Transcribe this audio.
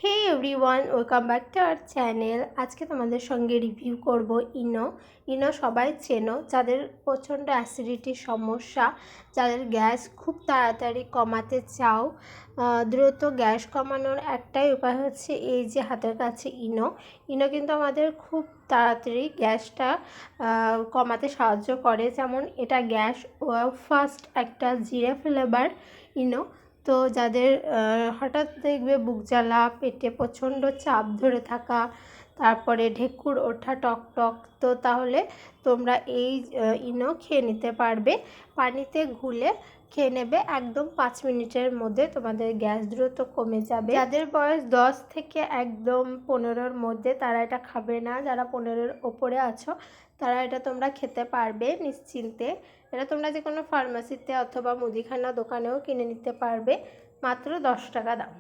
Hey everyone, welcome back to our channel. আজকে তোমাদের সঙ্গে রিভিউ করব ইনো সবাই চেনো, যাদের প্রচণ্ড অ্যাসিডিটির সমস্যা, যাদের গ্যাস খুব তাড়াতাড়ি কমাতে চাও। দ্রুত গ্যাস কমানোর একটাই উপায় হচ্ছে এই যে হাতের কাছে ইনো কিন্তু আমাদের খুব তাড়াতাড়ি গ্যাসটা কমাতে সাহায্য করে। যেমন এটা গ্যাস ফার্স্ট একটা জিরে ফ্লেভার ইনো। তো যাদের হঠাৎ দেখবে বুক জ্বালা, পেটে প্রচণ্ড চাপ ধরে থাকা, তারপরে ঢেকুর ওঠা টক, তো তাহলে তোমরা এই ইনো খেয়ে নিতে পারবে। পানিতে ঘুলে খেয়ে নেবে, একদম 5 মিনিটের মধ্যে তোমাদের গ্যাস দ্রুত কমে যাবে। যাদের বয়স 10 থেকে একদম 15-র মধ্যে তারা এটা খাবে না, যারা 15-র ওপরে আছো তারা এটা তোমরা খেতে পারবে নিশ্চিন্তে। এটা তোমরা যে কোনো ফার্মেসিতে অথবা মুদিখানা দোকানেও কিনে নিতে পারবে, মাত্র 10 টাকা দাম।